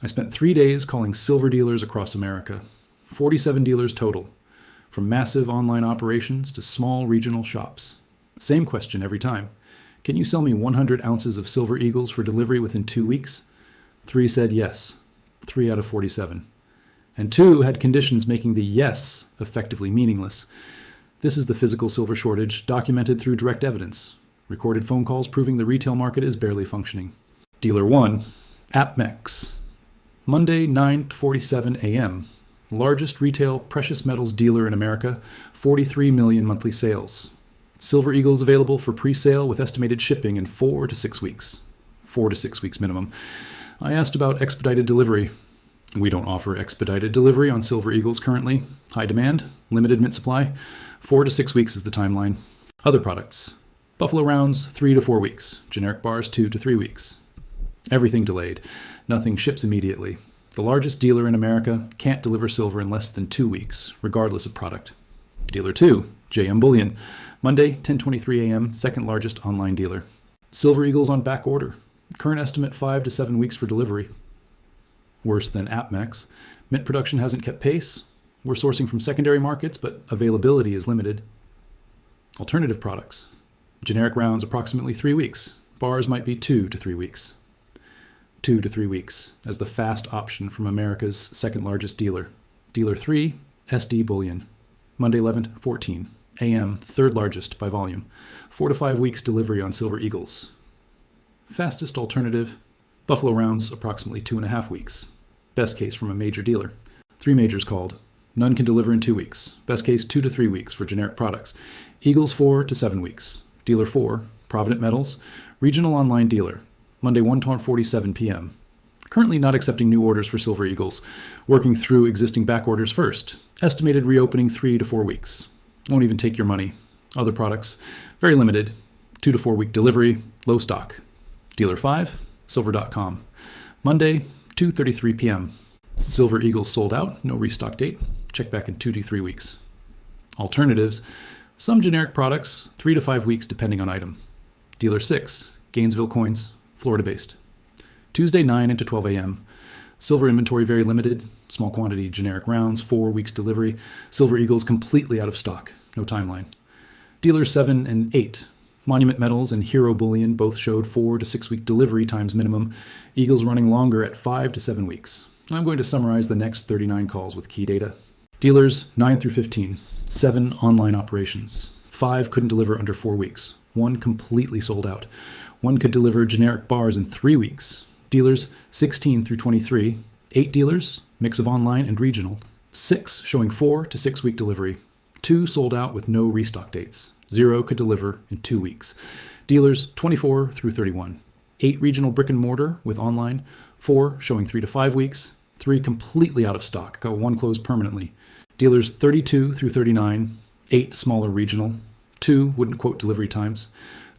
I spent 3 days calling silver dealers across America, 47 dealers total, from massive online operations to small regional shops. Same question every time. Can you sell me 100 ounces of Silver Eagles for delivery within 2 weeks? 3 said yes, 3 out of 47. And 2 had conditions making the yes effectively meaningless. This is the physical silver shortage documented through direct evidence. Recorded phone calls proving the retail market is barely functioning. Dealer 1, APMEX. Monday, 9:47 a.m. Largest retail precious metals dealer in America, 43 million monthly sales. Silver Eagles available for pre-sale with estimated shipping in 4 to 6 weeks. 4 to 6 weeks minimum. I asked about expedited delivery. We don't offer expedited delivery on Silver Eagles currently. High demand, limited mint supply. 4 to 6 weeks is the timeline. Other products. Buffalo Rounds, 3 to 4 weeks. Generic bars, 2 to 3 weeks. Everything delayed. Nothing ships immediately. The largest dealer in America can't deliver silver in less than 2 weeks, regardless of product. Dealer 2, JM Bullion. Monday, 10:23 a.m., second largest online dealer. Silver Eagles on back order. Current estimate 5 to 7 weeks for delivery. Worse than APMEX. Mint production hasn't kept pace. We're sourcing from secondary markets, but availability is limited. Alternative products. Generic rounds approximately 3 weeks. Bars might be 2 to 3 weeks. 2 to 3 weeks as the fast option from America's second largest dealer. Dealer 3, SD Bullion. Monday 11:14 a.m., third largest by volume. 4 to 5 weeks delivery on Silver Eagles. Fastest alternative, Buffalo Rounds, approximately 2.5 weeks. Best case from a major dealer. 3 majors called. None can deliver in 2 weeks. Best case 2 to 3 weeks for generic products. Eagles 4 to 7 weeks. Dealer 4, Provident Metals, regional online dealer. Monday 1:47 p.m. Currently not accepting new orders for Silver Eagles. Working through existing back orders first. Estimated reopening 3 to 4 weeks. Won't even take your money. Other products, very limited. 2 to 4 week delivery, low stock. Dealer 5, Silver.com. Monday 2:33 p.m. Silver Eagles sold out, no restock date. Check back in 2 to 3 weeks. Alternatives, some generic products, 3 to 5 weeks depending on item. Dealer 6, Gainesville Coins, Florida-based. Tuesday 9 into 12 a.m. Silver inventory very limited. Small quantity generic rounds, 4 weeks delivery. Silver Eagles completely out of stock. No timeline. Dealers 7 and 8. Monument Metals and Hero Bullion both showed 4 to 6 week delivery times minimum. Eagles running longer at 5 to 7 weeks. I'm going to summarize the next 39 calls with key data. Dealers 9 through 15. 7 online operations. 5 couldn't deliver under 4 weeks. 1 completely sold out. 1 could deliver generic bars in 3 weeks. Dealers 16 through 23. 8 dealers, mix of online and regional. 6 showing 4 to 6 week delivery. 2 sold out with no restock dates. 0 could deliver in 2 weeks. Dealers 24 through 31. 8 regional brick and mortar with online. 4 showing 3 to 5 weeks. 3 completely out of stock, got 1 closed permanently. Dealers 32 through 39. 8 smaller regional. 2 wouldn't quote delivery times.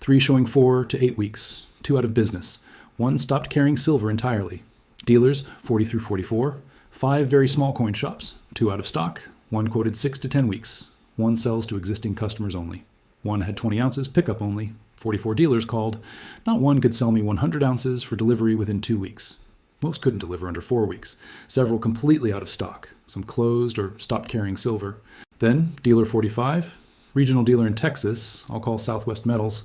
3 showing 4 to 8 weeks. 2 out of business. 1 stopped carrying silver entirely. Dealers 40 through 44. 5 very small coin shops. 2 out of stock. 1 quoted 6 to 10 weeks. 1 sells to existing customers only. 1 had 20 ounces pickup only. 44 dealers called. Not 1 could sell me 100 ounces for delivery within 2 weeks. Most couldn't deliver under 4 weeks. Several completely out of stock. Some closed or stopped carrying silver. Then dealer 45. Regional dealer in Texas, I'll call Southwest Metals.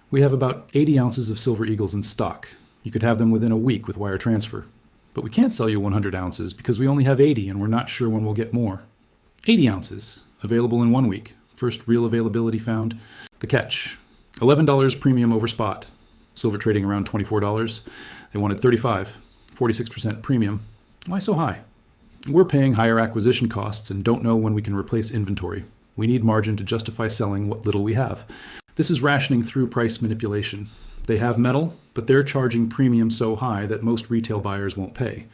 We have about 80 ounces of Silver Eagles in stock. You could have them within a week with wire transfer. But we can't sell you 100 ounces because we only have 80 and we're not sure when we'll get more. 80 ounces, available in 1 week. First real availability found. The catch, $11 premium over spot. Silver trading around $24. They wanted $35, 46% premium. Why so high? We're paying higher acquisition costs and don't know when we can replace inventory. We need margin to justify selling what little we have. This is rationing through price manipulation. They have metal, but they're charging premium so high that most retail buyers won't pay.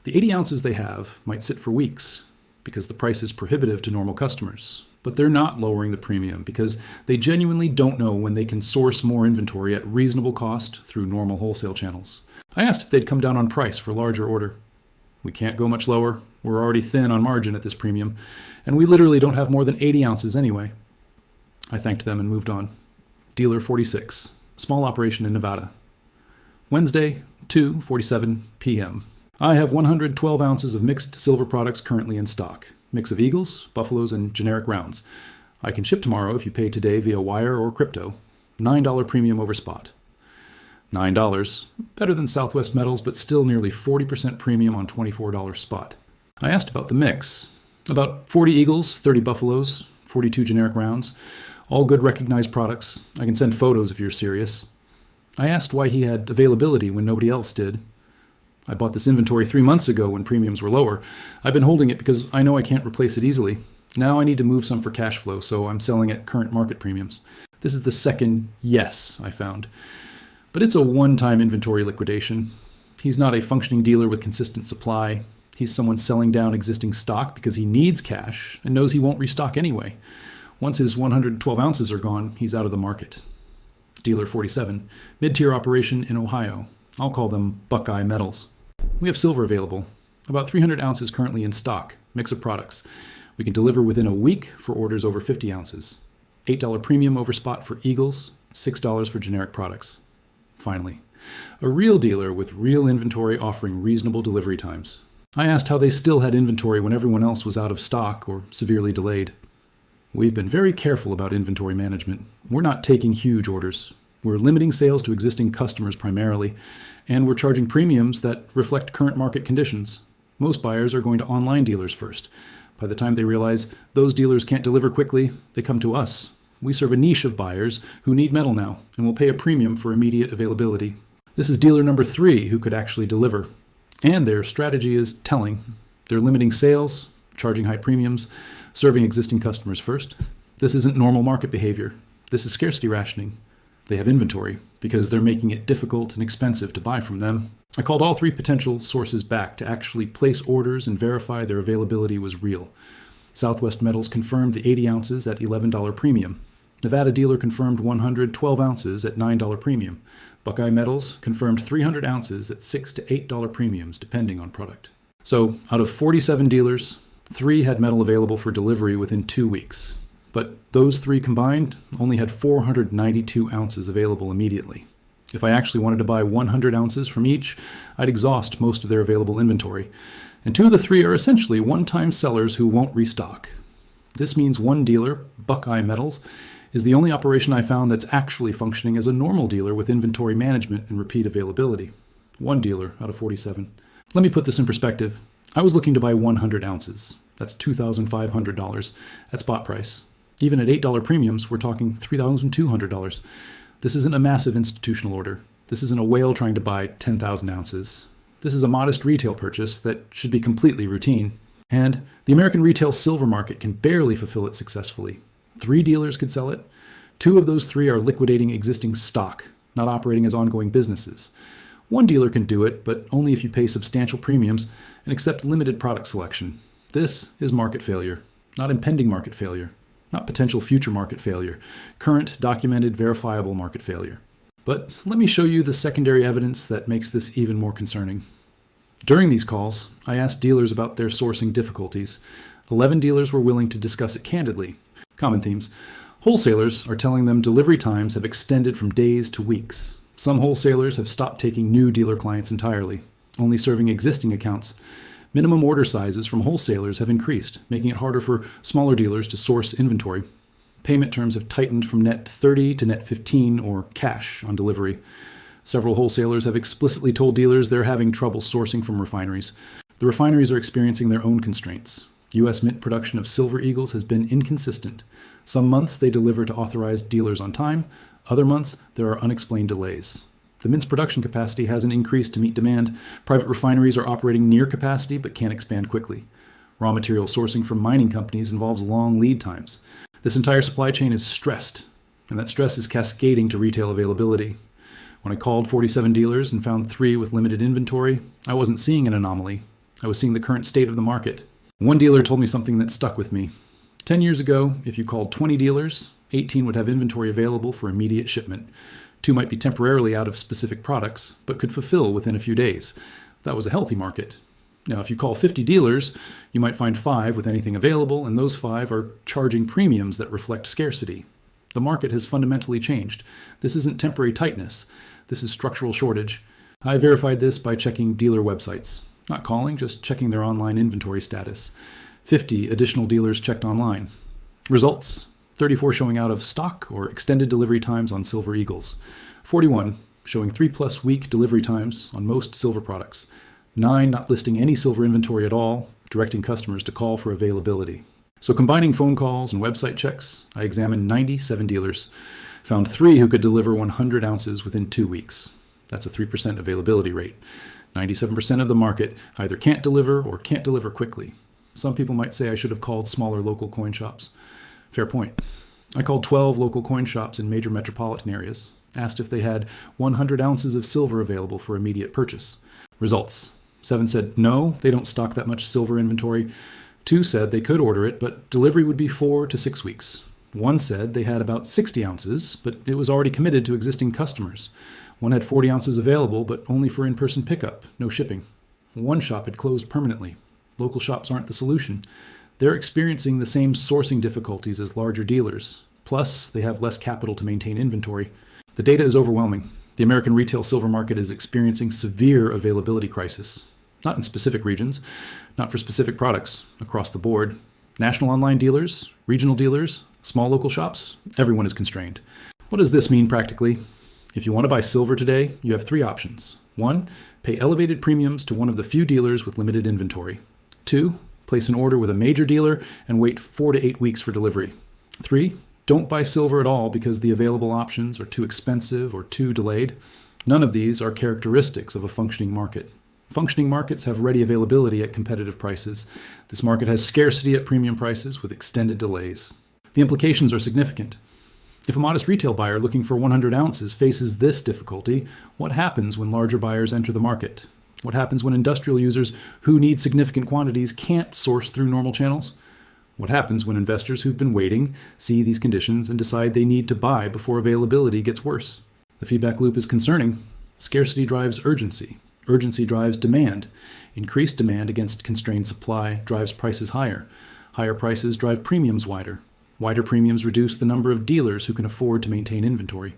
The 80 ounces they have might sit for weeks because the price is prohibitive to normal customers. But they're not lowering the premium because they genuinely don't know when they can source more inventory at reasonable cost through normal wholesale channels. I asked if they'd come down on price for larger order. We can't go much lower. We're already thin on margin at this premium, and we literally don't have more than 80 ounces anyway. I thanked them and moved on. Dealer 46, small operation in Nevada. Wednesday, 2:47 p.m. I have 112 ounces of mixed silver products currently in stock. Mix of Eagles, Buffaloes, and generic rounds. I can ship tomorrow if you pay today via wire or crypto. $9 premium over spot. $9. Better than Southwest Metals, but still nearly 40% premium on $24 spot. I asked about the mix. About 40 Eagles, 30 Buffaloes, 42 generic rounds. All good recognized products. I can send photos if you're serious. I asked why he had availability when nobody else did. I bought this inventory 3 months ago when premiums were lower. I've been holding it because I know I can't replace it easily. Now I need to move some for cash flow, so I'm selling at current market premiums. This is the second yes I found. But it's a one-time inventory liquidation. He's not a functioning dealer with consistent supply. He's someone selling down existing stock because he needs cash and knows he won't restock anyway. Once his 112 ounces are gone, he's out of the market. Dealer 47, mid-tier operation in Ohio. I'll call them Buckeye Metals. We have silver available. About 300 ounces currently in stock, mix of products. We can deliver within a week for orders over 50 ounces. $8 premium over spot for Eagles, $6 for generic products. Finally, a real dealer with real inventory offering reasonable delivery times. I asked how they still had inventory when everyone else was out of stock or severely delayed. We've been very careful about inventory management. We're not taking huge orders. We're limiting sales to existing customers primarily, and we're charging premiums that reflect current market conditions. Most buyers are going to online dealers first. By the time they realize those dealers can't deliver quickly, they come to us. We serve a niche of buyers who need metal now and will pay a premium for immediate availability. This is dealer number 3 who could actually deliver. And their strategy is telling. They're limiting sales, charging high premiums, serving existing customers first. This isn't normal market behavior. This is scarcity rationing. They have inventory because they're making it difficult and expensive to buy from them. I called all 3 potential sources back to actually place orders and verify their availability was real. Southwest Metals confirmed the 80 ounces at $11 premium. Nevada dealer confirmed 112 ounces at $9 premium. Buckeye Metals confirmed 300 ounces at $6 to $8 premiums, depending on product. So, out of 47 dealers, 3 had metal available for delivery within 2 weeks. But those 3 combined only had 492 ounces available immediately. If I actually wanted to buy 100 ounces from each, I'd exhaust most of their available inventory. And 2 of the 3 are essentially one-time sellers who won't restock. This means one dealer, Buckeye Metals, is the only operation I found that's actually functioning as a normal dealer with inventory management and repeat availability. One dealer out of 47. Let me put this in perspective. I was looking to buy 100 ounces. That's $2,500 at spot price. Even at $8 premiums, we're talking $3,200. This isn't a massive institutional order. This isn't a whale trying to buy 10,000 ounces. This is a modest retail purchase that should be completely routine. And the American retail silver market can barely fulfill it successfully. 3 dealers could sell it. 2 of those 3 are liquidating existing stock, not operating as ongoing businesses. 1 dealer can do it, but only if you pay substantial premiums and accept limited product selection. This is market failure, not impending market failure, not potential future market failure, current, documented, verifiable market failure. But let me show you the secondary evidence that makes this even more concerning. During these calls, I asked dealers about their sourcing difficulties. 11 dealers were willing to discuss it candidly. Common themes. Wholesalers are telling them delivery times have extended from days to weeks. Some wholesalers have stopped taking new dealer clients entirely, only serving existing accounts. Minimum order sizes from wholesalers have increased, making it harder for smaller dealers to source inventory. Payment terms have tightened from net 30 to net 15 or cash on delivery. Several wholesalers have explicitly told dealers they're having trouble sourcing from refineries. The refineries are experiencing their own constraints. U.S. Mint production of Silver Eagles has been inconsistent. Some months they deliver to authorized dealers on time. Other months there are unexplained delays. The Mint's production capacity hasn't increased to meet demand. Private refineries are operating near capacity but can't expand quickly. Raw material sourcing from mining companies involves long lead times. This entire supply chain is stressed, and that stress is cascading to retail availability. When I called 47 dealers and found 3 with limited inventory, I wasn't seeing an anomaly. I was seeing the current state of the market. One dealer told me something that stuck with me. 10 years ago, if you called 20 dealers, 18 would have inventory available for immediate shipment. 2 might be temporarily out of specific products, but could fulfill within a few days. That was a healthy market. Now, if you call 50 dealers, you might find 5 with anything available, and those 5 are charging premiums that reflect scarcity. The market has fundamentally changed. This isn't temporary tightness. This is structural shortage. I verified this by checking dealer websites. Not calling, just checking their online inventory status. 50 additional dealers checked online. Results: 34 showing out of stock or extended delivery times on Silver Eagles. 41 showing 3+ week delivery times on most silver products. 9 not listing any silver inventory at all, directing customers to call for availability. So combining phone calls and website checks, I examined 97 dealers, found 3 who could deliver 100 ounces within 2 weeks. That's a 3% availability rate. 97% of the market either can't deliver or can't deliver quickly. Some people might say I should have called smaller local coin shops. Fair point. I called 12 local coin shops in major metropolitan areas, asked if they had 100 ounces of silver available for immediate purchase. Results: 7 said no, they don't stock that much silver inventory. 2 said they could order it, but delivery would be 4 to 6 weeks. 1 said they had about 60 ounces, but it was already committed to existing customers. 1 had 40 ounces available, but only for in-person pickup, no shipping. 1 shop had closed permanently. Local shops aren't the solution. They're experiencing the same sourcing difficulties as larger dealers. Plus, they have less capital to maintain inventory. The data is overwhelming. The American retail silver market is experiencing severe availability crisis. Not in specific regions, not for specific products, across the board. National online dealers, regional dealers, small local shops, everyone is constrained. What does this mean practically? If you want to buy silver today, you have 3 options. 1, pay elevated premiums to one of the few dealers with limited inventory. 2, place an order with a major dealer and wait 4 to 8 weeks for delivery. 3, don't buy silver at all because the available options are too expensive or too delayed. None of these are characteristics of a functioning market. Functioning markets have ready availability at competitive prices. This market has scarcity at premium prices with extended delays. The implications are significant. If a modest retail buyer looking for 100 ounces faces this difficulty, what happens when larger buyers enter the market? What happens when industrial users who need significant quantities can't source through normal channels? What happens when investors who've been waiting see these conditions and decide they need to buy before availability gets worse? The feedback loop is concerning. Scarcity drives urgency. Urgency drives demand. Increased demand against constrained supply drives prices higher. Higher prices drive premiums wider. Wider premiums reduce the number of dealers who can afford to maintain inventory.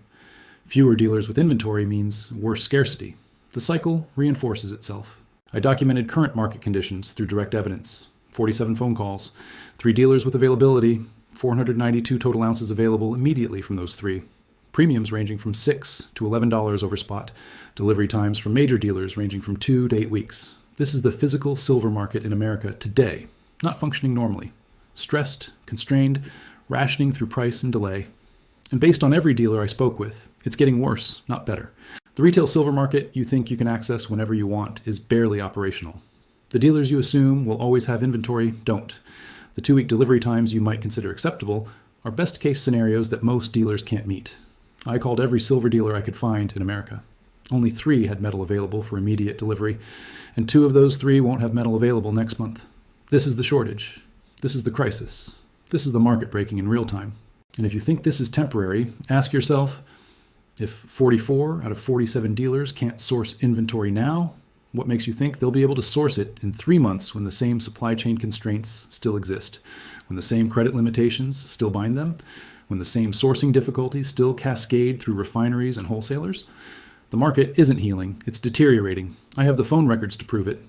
Fewer dealers with inventory means worse scarcity. The cycle reinforces itself. I documented current market conditions through direct evidence. 47 phone calls, 3 dealers with availability, 492 total ounces available immediately from those 3. Premiums ranging from $6 to $11 over spot. Delivery times from major dealers ranging from 2 to 8 weeks. This is the physical silver market in America today, not functioning normally. Stressed, constrained, rationing through price and delay. And based on every dealer I spoke with, it's getting worse, not better. The retail silver market you think you can access whenever you want is barely operational. The dealers you assume will always have inventory don't. The 2-week delivery times you might consider acceptable are best-case scenarios that most dealers can't meet. I called every silver dealer I could find in America. Only 3 had metal available for immediate delivery, and 2 of those 3 won't have metal available next month. This is the shortage. This is the crisis. This is the market breaking in real time. And if you think this is temporary, ask yourself, if 44 out of 47 dealers can't source inventory now, what makes you think they'll be able to source it in 3 months when the same supply chain constraints still exist, when the same credit limitations still bind them, when the same sourcing difficulties still cascade through refineries and wholesalers? The market isn't healing, it's deteriorating. I have the phone records to prove it.